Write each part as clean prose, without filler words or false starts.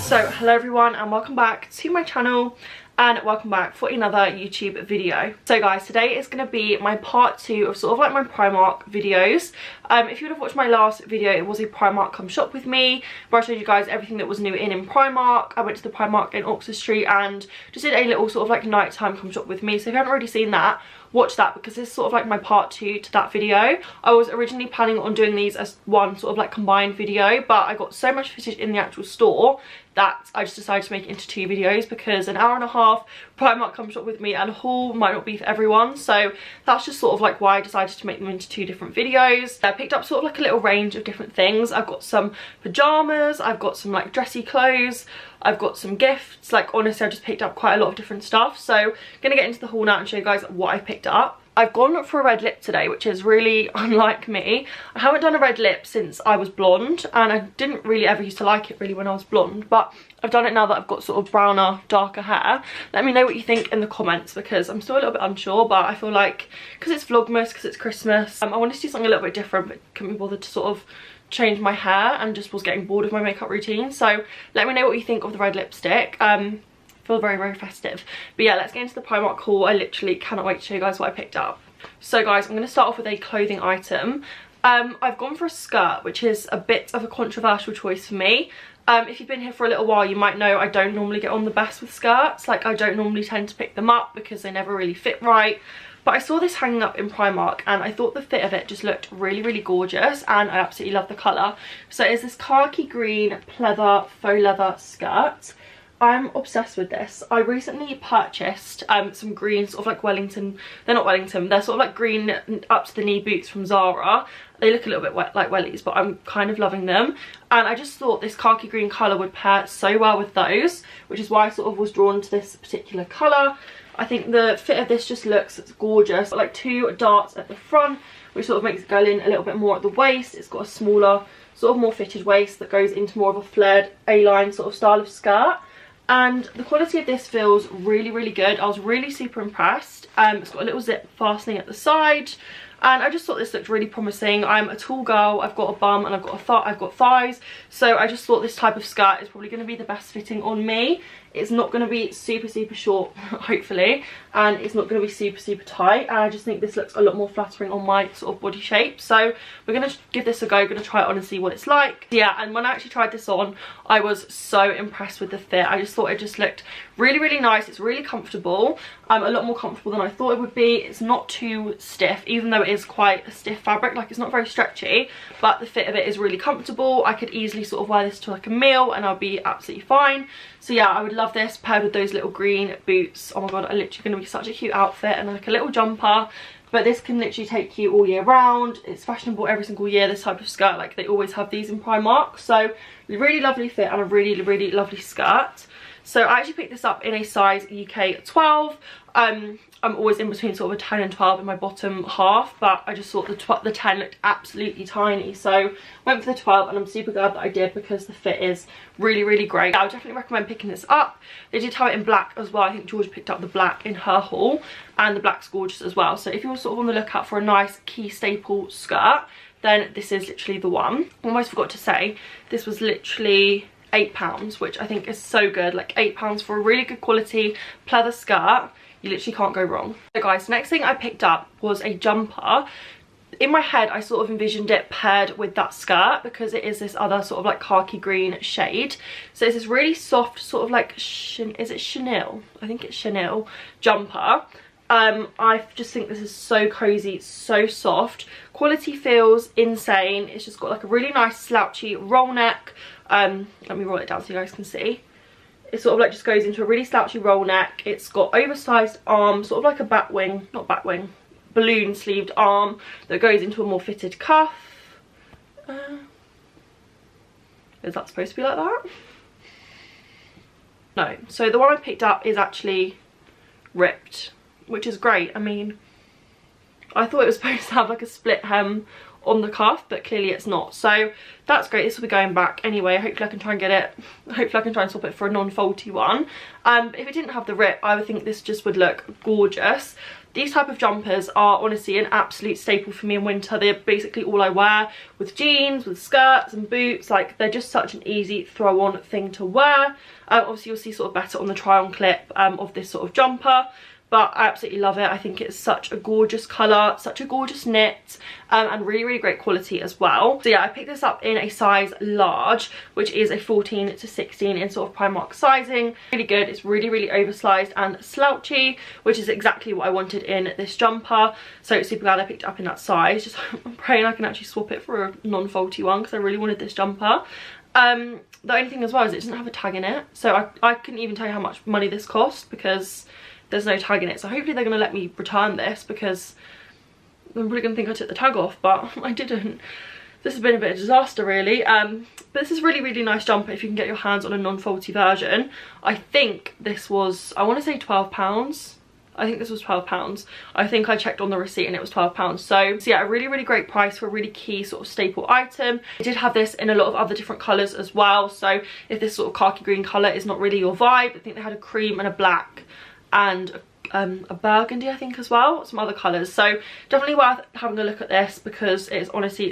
So hello everyone and welcome back to my channel and welcome back for another YouTube video. So guys, today is going to be my part 2 of sort of like my Primark videos. If you would have watched my last video, it was a Primark come shop with me where I showed you guys everything that was new in Primark. I went to the Primark in Oxford Street and just did a little sort of like nighttime come shop with me. So if you haven't already seen that, watch that because this is sort of like my part 2 to that video. I was originally planning on doing these as one sort of like combined video, but I got so much footage in the actual store that I just decided to make it into 2 videos because an hour and a half Primark come shop with me and a haul might not be for everyone. So that's just sort of like why I decided to make them into 2 different videos. I picked up sort of like a little range of different things. I've got some pajamas, I've got some like dressy clothes, I've got some gifts. Like honestly, I just picked up quite a lot of different stuff. So I'm gonna get into the haul now and show you guys what I picked up. I've gone for a red lip today, which is really unlike me. I haven't done a red lip since I was blonde, and I didn't really ever used to like it really when I was blonde, but I've done it now that I've got sort of browner, darker hair. Let me know what you think in the comments because I'm still a little bit unsure, but I feel like because it's Vlogmas, because it's Christmas, I wanted to do something a little bit different, but couldn't be bothered to sort of change my hair and just was getting bored of my makeup routine. So let me know what you think of the red lipstick. Feel very festive. But yeah, let's get into the Primark haul. I literally cannot wait to show you guys what I picked up. So guys, I'm going to start off with a clothing item. I've gone for a skirt, which is a bit of a controversial choice for me. If you've been here for a little while, you might know I don't normally get on the best with skirts. Like I don't normally tend to pick them up because they never really fit right. But I saw this hanging up in Primark and I thought the fit of it just looked really gorgeous and I absolutely love the colour. So it's this khaki green pleather faux leather skirt. I'm obsessed with this. I recently purchased some green sort of like Wellington, they're not Wellington, they're sort of like green up to the knee boots from Zara. They look a little bit like wellies, but I'm kind of loving them. And I just thought this khaki green colour would pair so well with those, which is why I sort of was drawn to this particular colour. I think the fit of this just looks gorgeous. Like 2 darts at the front, which sort of makes it go in a little bit more at the waist. It's got a smaller, sort of more fitted waist that goes into more of a flared A-line sort of style of skirt. And the quality of this feels really good. I was really super impressed. It's got a little zip fastening at the side and I just thought this looked really promising. I'm a tall girl, I've got a bum and I've got thighs, so I just thought this type of skirt is probably going to be the best fitting on me. It's not going to be super short, hopefully, and it's not going to be super tight, and I just think this looks a lot more flattering on my sort of body shape. So we're going to give this a go, going to try it on and see what it's like. Yeah, and when I actually tried this on, I was so impressed with the fit. I just thought it just looked really nice. It's really comfortable, a lot more comfortable than I thought it would be. It's not too stiff, even though it is quite a stiff fabric. Like it's not very stretchy, but the fit of it is really comfortable. I could easily sort of wear this to like a meal and I'll be absolutely fine. So yeah, I would love this paired with those little green boots. Oh my god, I'm literally going to be such a cute outfit, and like a little jumper. But this can literally take you all year round. It's fashionable every single year, this type of skirt. Like they always have these in Primark. So really lovely fit and a really lovely skirt. So I actually picked this up in a size UK 12. I'm always in between sort of a 10 and 12 in my bottom half, but I just thought the 10 looked absolutely tiny, so went for the 12, and I'm super glad that I did because the fit is really great. I would definitely recommend picking this up. They did have it in black as well. I think George picked up the black in her haul, and the black's gorgeous as well. So if you're sort of on the lookout for a nice key staple skirt, then this is literally the one. Almost forgot to say, this was literally £8, which I think is so good. Like £8 for a really good quality pleather skirt. You literally can't go wrong. So guys, next thing I picked up was a jumper. In my head, I sort of envisioned it paired with that skirt because it is this other sort of like khaki green shade. So it's this really soft sort of like, is it chenille? I think it's chenille jumper. I just think this is so cozy, so soft. Quality feels insane. It's just got like a really nice slouchy roll neck. Let me roll it down so you guys can see. It sort of like just goes into a really slouchy roll neck. It's got oversized arms, sort of like a balloon sleeved arm that goes into a more fitted cuff. Is that supposed to be like that? No. So the one I picked up is actually ripped, which is great. I mean, I thought it was supposed to have like a split hem on the cuff, but clearly it's not. So that's great. This will be going back anyway. Hopefully I can try and get it, hopefully I can try and swap it for a non-faulty one. If it didn't have the rip, I would think this just would look gorgeous. These type of jumpers are honestly an absolute staple for me in winter. They're basically all I wear, with jeans, with skirts and boots. Like, they're just such an easy throw on thing to wear. Obviously you'll see sort of better on the try on clip of this sort of jumper. But I absolutely love it. I think it's such a gorgeous colour, such a gorgeous knit, and really, really great quality as well. So yeah, I picked this up in a size large, which is a 14 to 16 in sort of Primark sizing. Really good. It's really, really oversized and slouchy, which is exactly what I wanted in this jumper. So super glad I picked it up in that size. Just I'm praying I can actually swap it for a non-faulty one, because I really wanted this jumper. The only thing as well is it doesn't have a tag in it. So I couldn't even tell you how much money this cost, because there's no tag in it. So hopefully they're going to let me return this, because I'm really going to think I took the tag off, but I didn't. This has been a bit of a disaster really. But this is really, really nice jumper if you can get your hands on a non-faulty version. I think this was, I want to say £12. I think this was £12. I think I checked on the receipt and it was £12. So yeah, a really, really great price for a really key sort of staple item. I did have this in a lot of other different colours as well. So if this sort of khaki green colour is not really your vibe, I think they had a cream and a black and a burgundy I think as well, some other colours. So definitely worth having a look at this, because it's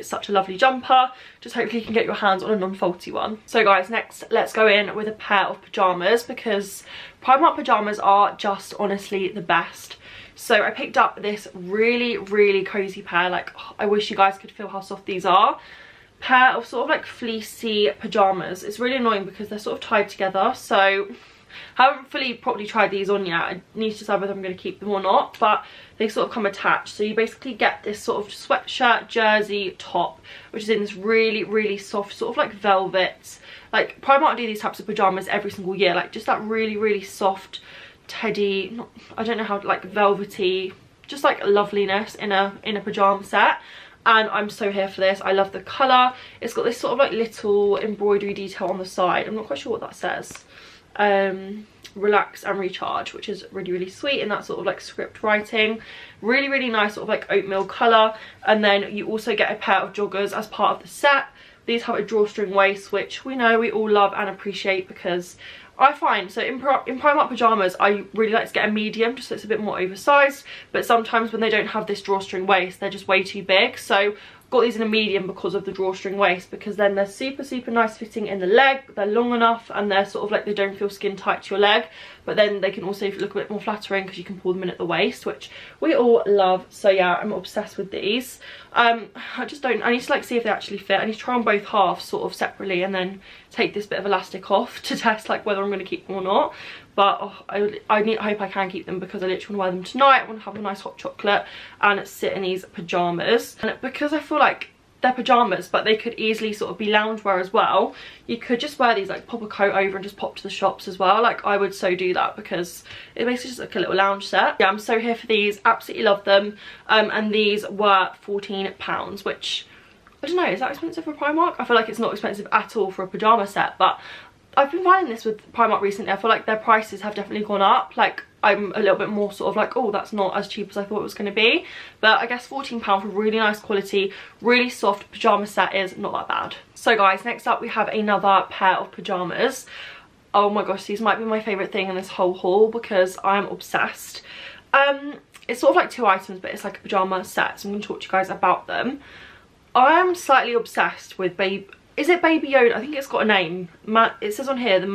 such a lovely jumper. Just hopefully you can get your hands on a non-faulty one. So guys, next let's go in with a pair of pyjamas, because Primark pyjamas are just honestly the best. So I picked up this really, really cozy pair. Like, I wish you guys could feel how soft these are. Pair of sort of like fleecy pyjamas. It's really annoying because they're sort of tied together, so I haven't fully properly tried these on yet. I need to decide whether I'm going to keep them or not, but they sort of come attached. So you basically get this sort of sweatshirt jersey top, which is in this really, really soft sort of like velvet. Like, Primark do these types of pyjamas every single year, like just that really, really soft teddy, I don't know how, like velvety, just like loveliness in a pyjama set. And I'm so here for this. I love the colour. It's got this sort of like little embroidery detail on the side. I'm not quite sure what that says. Relax and recharge, which is really, really sweet in that sort of like script writing. Really, really nice sort of like oatmeal colour. And then you also get a pair of joggers as part of the set. These have a drawstring waist, which we know we all love and appreciate, because I find, so in Primark pyjamas, I really like to get a medium, just so it's a bit more oversized. But sometimes when they don't have this drawstring waist, they're just way too big. So got these in a medium because of the drawstring waist, because then they're super, super nice fitting in the leg. They're long enough and they're sort of like, they don't feel skin tight to your leg, but then they can also look a bit more flattering because you can pull them in at the waist, which we all love. So yeah, I'm obsessed with these. I need to like see if they actually fit. I need to try on both halves sort of separately and then take this bit of elastic off to test like whether I'm going to keep them or not. But I hope I can keep them, because I literally want to wear them tonight. I want to have a nice hot chocolate and sit in these pyjamas. And because I feel like they're pyjamas, but they could easily sort of be loungewear as well, you could just wear these, like pop a coat over and just pop to the shops as well. Like, I would so do that, because it makes it just like a little lounge set. Yeah, I'm so here for these. Absolutely love them. And these were £14, which, I don't know, is that expensive for Primark? I feel like it's not expensive at all for a pyjama set, but I've been finding this with Primark recently. I feel like their prices have definitely gone up. Like, I'm a little bit more sort of like, oh, that's not as cheap as I thought it was going to be. But I guess £14 for really nice quality, really soft pyjama set is not that bad. So guys, next up we have another pair of pyjamas. Oh my gosh, these might be my favourite thing in this whole haul, because I'm obsessed. It's sort of like two items, but it's like a pyjama set, so I'm going to talk to you guys about them. I am slightly obsessed with is it Baby Yoda? I think it's got a name. It says on here,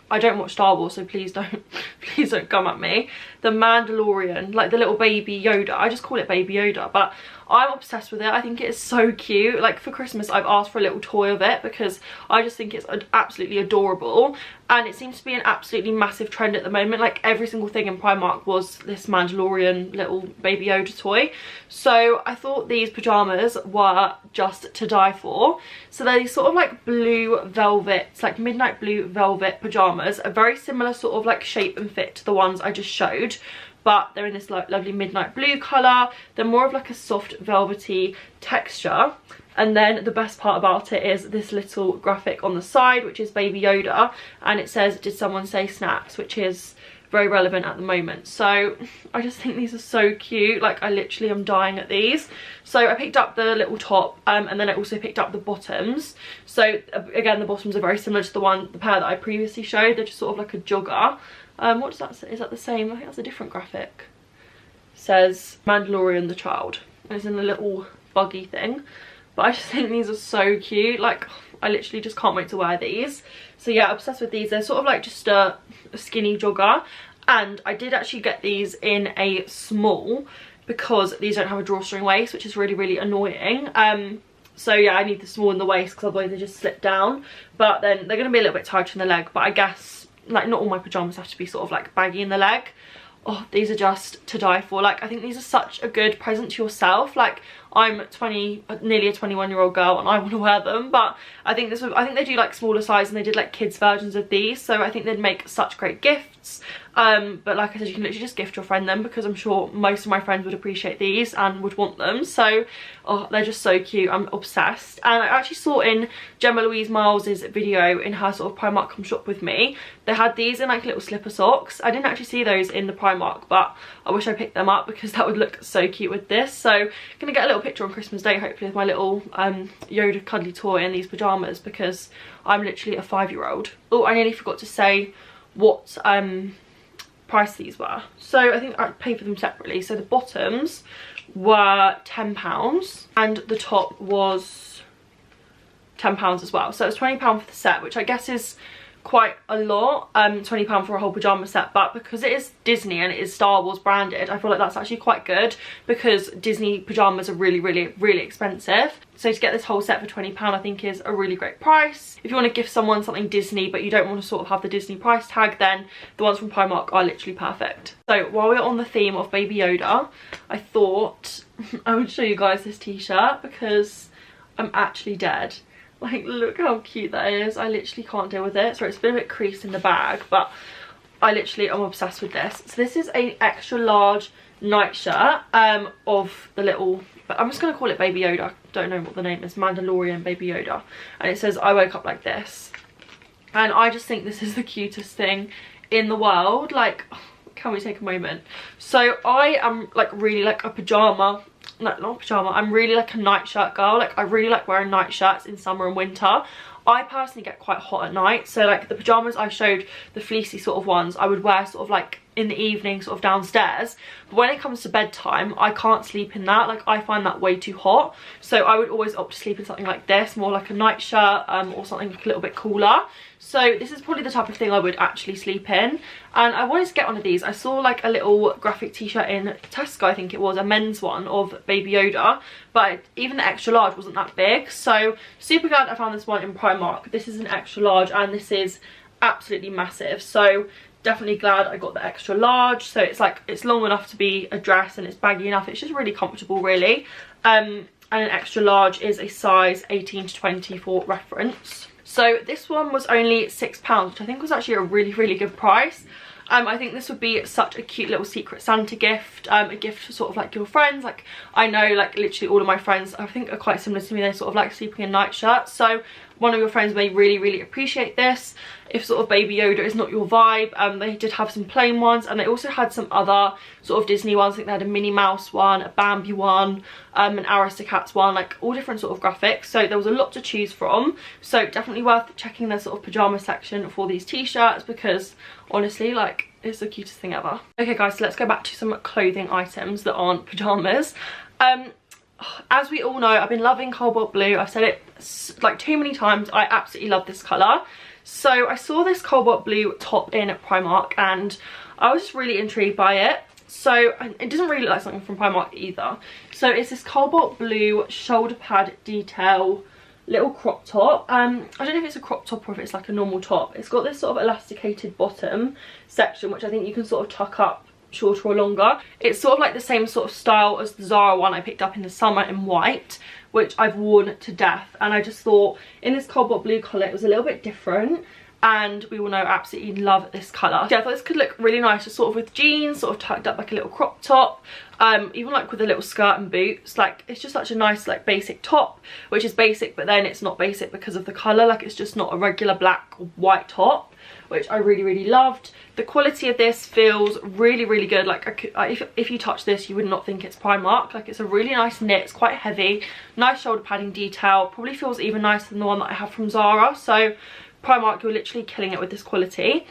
I don't watch Star Wars, so please don't come at me. The Mandalorian, like the little baby Yoda. I just call it Baby Yoda, but I'm obsessed with it. I think it is so cute. Like, for Christmas, I've asked for a little toy of it, because I just think it's absolutely adorable. And it seems to be an absolutely massive trend at the moment. Like, every single thing in Primark was this Mandalorian little Baby Yoda toy. So I thought these pyjamas were just to die for. So they're these sort of like blue velvet, it's like midnight blue velvet pyjamas. A very similar sort of like shape and fit to the ones I just showed, but they're in this like lovely midnight blue colour. They're more of like a soft velvety texture. And then the best part about it is this little graphic on the side, which is Baby Yoda, and it says, "Did someone say snacks?" which is very relevant at the moment. So I just think these are so cute. Like, I literally am dying at these. So I picked up the little top, and then I also picked up the bottoms. So again, the bottoms are very similar to the pair that I previously showed. They're just sort of like a jogger. What does that say? Is that the same? I think that's a different graphic. It says Mandalorian the child, and it's in a little buggy thing. But I just think these are so cute. Like, I literally just can't wait to wear these. So yeah, obsessed with these. They're sort of like just a skinny jogger, and I did actually get these in a small because these don't have a drawstring waist, which is really, really annoying. So yeah, I need the small in the waist because otherwise they just slip down. But then they're going to be a little bit tighter in the leg, but I guess like not all my pajamas have to be sort of like baggy in the leg. Oh, these are just to die for. Like, I think these are such a good present to yourself. Like, I'm nearly a 21-year-old girl, and I want to wear them, but I think they do like smaller size, and they did like kids versions of these, so I think they'd make such great gifts. But like I said, you can literally just gift your friend them, because I'm sure most of my friends would appreciate these and would want them. So oh, they're just so cute. I'm obsessed. And I actually saw in Gemma Louise Miles's video in her sort of Primark Come Shop With Me, they had these in like little slipper socks. I didn't actually see those in the Primark, but I wish I picked them up because that would look so cute with this. So gonna get a little picture on Christmas Day hopefully with my little Yoda cuddly toy in these pajamas, because I'm literally a 5-year-old. Oh, I nearly forgot to say what price these were. So I think I paid for them separately. So the bottoms were £10 and the top was £10 as well. So it was £20 for the set, which I guess is quite a lot. £20 for a whole pajama set, but because it is Disney and it is Star Wars branded, I feel like that's actually quite good, because Disney pajamas are really, really, really expensive. So to get this whole set for £20 I think is a really great price. If you want to gift someone something Disney but you don't want to sort of have the Disney price tag, then the ones from Primark are literally perfect. So while we're on the theme of Baby Yoda, I thought I would show you guys this t-shirt because I'm actually dead. Like, look how cute that is. I literally can't deal with it. Sorry, it's been a bit creased in the bag, but I literally am obsessed with this. So this is an extra large nightshirt of the little, but I'm just going to call it Baby Yoda. Don't know what the name is. Mandalorian Baby Yoda. And it says, I woke up like this. And I just think this is the cutest thing in the world. Like, can we take a moment? So I am like really like a pajama, no, not pajama, I'm really like a nightshirt girl. Like, I really like wearing night shirts in summer and winter. I personally get quite hot at night, so like the pajamas I showed, the fleecy sort of ones, I would wear sort of like in the evening, sort of downstairs. But when it comes to bedtime, I can't sleep in that. Like, I find that way too hot. So I would always opt to sleep in something like this, more like a night shirt, or something like a little bit cooler. So this is probably the type of thing I would actually sleep in. And I wanted to get one of these. I saw like a little graphic t-shirt in Tesco, I think it was, a men's one of Baby Yoda. But even the extra large wasn't that big. So super glad I found this one in Primark. This is an extra large and this is absolutely massive. So definitely glad I got the extra large. So it's like, it's long enough to be a dress and it's baggy enough. It's just really comfortable, really. And an extra large is a size 18 to 20 for reference. So this one was only £6, which I think was actually a really, really good price. I think this would be such a cute little Secret Santa gift, a gift for sort of like your friends. Like, I know like literally all of my friends I think are quite similar to me. They sort of like sleeping in night shirts, so one of your friends may really, really appreciate this. If sort of Baby Yoda is not your vibe, they did have some plain ones, and they also had some other sort of Disney ones. I think they had a Minnie Mouse one, a Bambi one, an Aristocats one, like all different sort of graphics. So there was a lot to choose from. So definitely worth checking their sort of pajama section for these t-shirts, because honestly, like, it's the cutest thing ever. Okay guys, so let's go back to some clothing items that aren't pajamas. As we all know, I've been loving Cobalt blue. I've said it like too many times. I absolutely love this colour. So I saw this Cobalt blue top in Primark and I was just really intrigued by it. So it doesn't really look like something from Primark either. So it's this Cobalt blue shoulder pad detail little crop top. I don't know if it's a crop top or if it's like a normal top. It's got this sort of elasticated bottom section, which I think you can sort of tuck up shorter or longer. It's sort of like the same sort of style as the Zara one I picked up in the summer in white, which I've worn to death. And I just thought in this Cobalt blue colour it was a little bit different. and we all know I absolutely love this colour. Yeah, I thought this could look really nice, just sort of with jeans, sort of tucked up like a little crop top, even like with a little skirt and boots. Like, it's just such a nice like basic top, which is basic, but then it's not basic because of the colour. Like, it's just not a regular black or white top, which I really loved. The quality of this feels really good. Like, if you touch this, you would not think it's Primark. Like, it's a really nice knit, it's quite heavy, nice shoulder padding detail, probably feels even nicer than the one that I have from Zara. So Primark, you're literally killing it with this quality.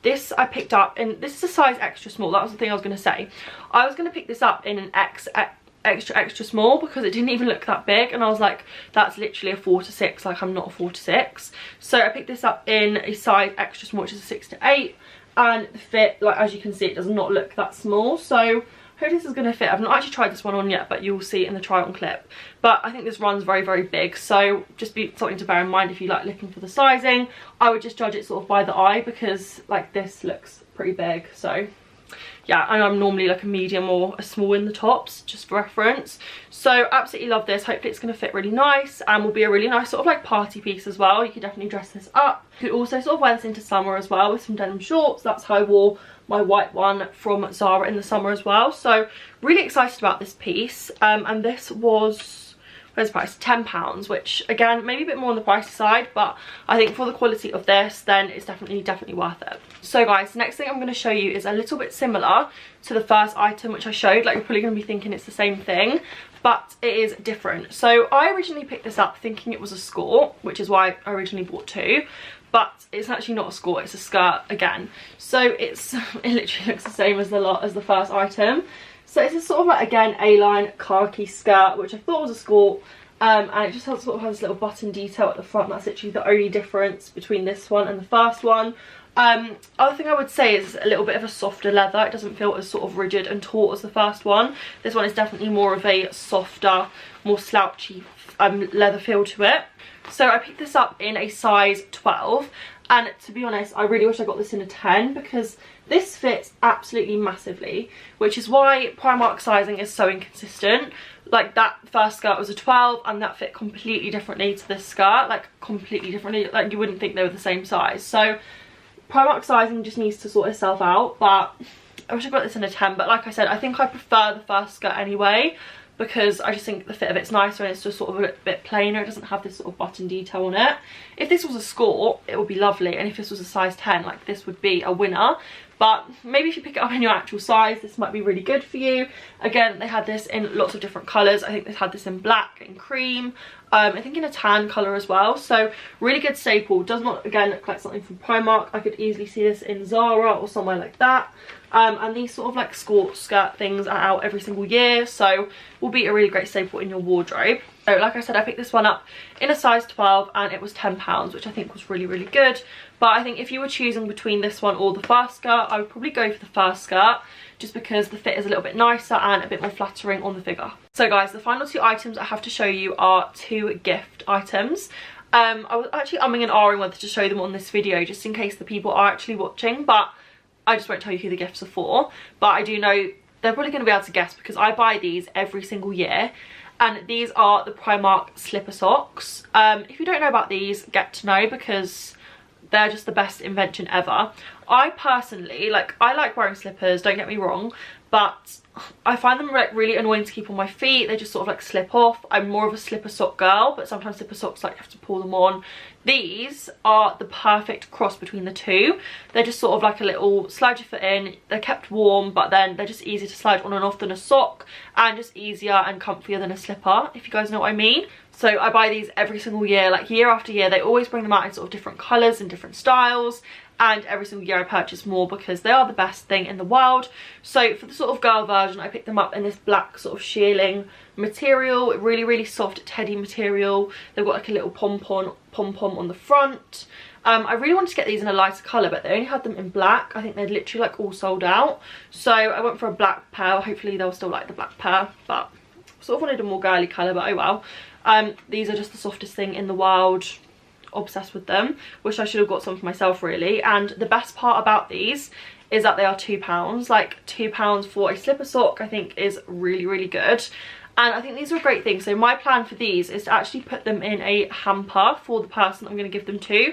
This I picked up, and this is a size extra small. That was the thing I was going to say. I was going to pick this up in an extra small because it didn't even look that big, and I was like, that's literally a 4 to 6. Like, I'm not a 4 to 6. So I picked this up in a size extra small, which is a 6 to 8, and the fit, like, as you can see, it does not look that small. So I hope this is going to fit. I've not actually tried this one on yet, but you'll see it in the try on clip. But I think this runs very big, so just be something to bear in mind if you like looking for the sizing. I would just judge it sort of by the eye, because like this looks pretty big. So yeah, and I'm normally like a medium or a small in the tops, just for reference. So absolutely love this. Hopefully it's going to fit really nice and will be a really nice sort of like party piece as well. You could definitely dress this up. You could also sort of wear this into summer as well with some denim shorts. That's how I wore my white one from Zara in the summer as well. So really excited about this piece. And this was, where's the price? £10, which again, maybe a bit more on the pricey side, but I think for the quality of this, then it's definitely worth it. So guys, the next thing I'm going to show you is a little bit similar to the first item which I showed. Like, you're probably going to be thinking it's the same thing, but it is different. So I originally picked this up thinking it was a skirt, which is why I originally bought two, but it's actually not a skirt, it's a skirt again. So it literally looks the same as the first item. So it's a sort of like, again, A-line khaki skirt, which I thought was a skirt. And it just sort of has this little button detail at the front. That's literally the only difference between this one and the first one. Other thing I would say is a little bit of a softer leather. It doesn't feel as sort of rigid and taut as the first one. This one is definitely more of a softer, more slouchy leather feel to it. So I picked this up in a size 12, and to be honest, I really wish I got this in a 10, because this fits absolutely massively, which is why Primark sizing is so inconsistent. Like, that first skirt was a 12 and that fit completely differently to this skirt, like completely differently. Like, you wouldn't think they were the same size. So Primark sizing just needs to sort itself out, but I wish I got this in a 10. But like I said, I think I prefer the first skirt anyway, because I just think the fit of it's nicer and it's just sort of a bit plainer. It doesn't have this sort of button detail on it. If this was a skirt, it would be lovely, and if this was a size 10, like, this would be a winner. But maybe if you pick it up in your actual size, this might be really good for you. Again, they had this in lots of different colours. I think they had this in black and cream, I think in a tan colour as well. So really good staple. Does not, again, look like something from Primark. I could easily see this in Zara or somewhere like that. And these sort of like skirt things are out every single year, so will be a really great staple in your wardrobe. So like I said, I picked this one up in a size 12 and it was £10, which I think was really good. But I think if you were choosing between this one or the first skirt, I would probably go for the first skirt, just because the fit is a little bit nicer and a bit more flattering on the figure. So guys, the final two items I have to show you are two gift items. I was actually umming and ahhing whether to show them on this video, just in case the people are actually watching, but I just won't tell you who the gifts are for. But I do know they're probably going to be able to guess, because I buy these every single year. And these are the Primark slipper socks. If you don't know about these, get to know, because they're just the best invention ever. I personally, like, I like wearing slippers, don't get me wrong, but I find them like really annoying to keep on my feet. They just sort of like slip off. I'm more of a slipper sock girl, but sometimes slipper socks, like, you have to pull them on. These are the perfect cross between the two. They're just sort of like a little slide your foot in. They're kept warm, but then they're just easier to slide on and off than a sock, and just easier and comfier than a slipper, if you guys know what I mean. So I buy these every single year, like year after year. They always bring them out in sort of different colours and different styles, and every single year I purchase more because they are the best thing in the world. So for the sort of girl version, I picked them up in this black sort of shearling material, really soft teddy material. They've got like a little pom-pom on the front. I really wanted to get these in a lighter colour, but they only had them in black. I think they'd literally like all sold out, so I went for a black pair. Hopefully they'll still like the black pair, but sort of wanted a more girly colour, but oh well. These are just the softest thing in the world. Obsessed with them. Wish I should have got some for myself, really. And the best part about these is that they are £2. Like, £2 for a slipper sock, I think, is really good. And I think these are a great thing. So my plan for these is to actually put them in a hamper for the person I'm going to give them to.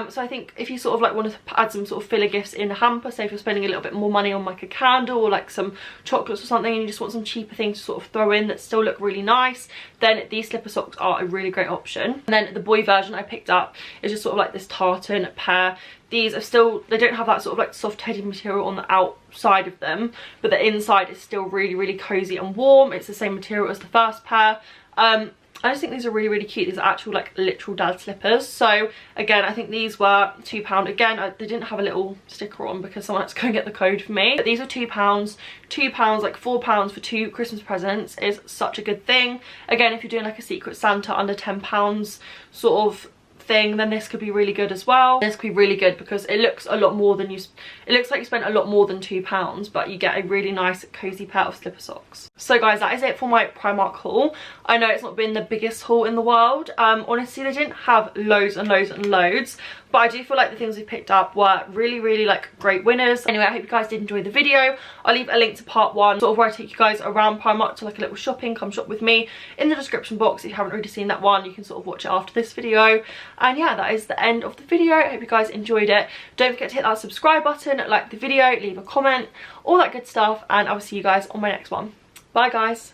So I think if you sort of like want to add some sort of filler gifts in a hamper, say if you're spending a little bit more money on like a candle or like some chocolates or something, and you just want some cheaper things to sort of throw in that still look really nice, then these slipper socks are a really great option. And then the boy version I picked up is just sort of like this tartan pair. These are still, they don't have that sort of like soft heady material on the outside of them, but the inside is still really, really cozy and warm. It's the same material as the first pair. I just think these are really, really cute. These are actual like literal dad slippers. So again, I think these were £2. Again, they didn't have a little sticker on because someone had to go and get the code for me. But these are £2, like £4 for 2 Christmas presents is such a good thing. Again, if you're doing like a Secret Santa under £10 sort of thing, then this could be really good as well. This could be really good because it looks a lot more than it looks like you spent a lot more than £2, but you get a really nice cozy pair of slipper socks. So guys, that is it for my Primark haul. I know it's not been the biggest haul in the world. Honestly, they didn't have loads and loads and loads, but I do feel like the things we picked up were really, really like great winners. Anyway, I hope you guys did enjoy the video. I'll leave a link to part 1, sort of where I take you guys around Primark to like a little shopping, come shop with me, in the description box. If you haven't already seen that one, you can sort of watch it after this video. And yeah, that is the end of the video. I hope you guys enjoyed it. Don't forget to hit that subscribe button, like the video, leave a comment, all that good stuff, and I'll see you guys on my next one. Bye guys.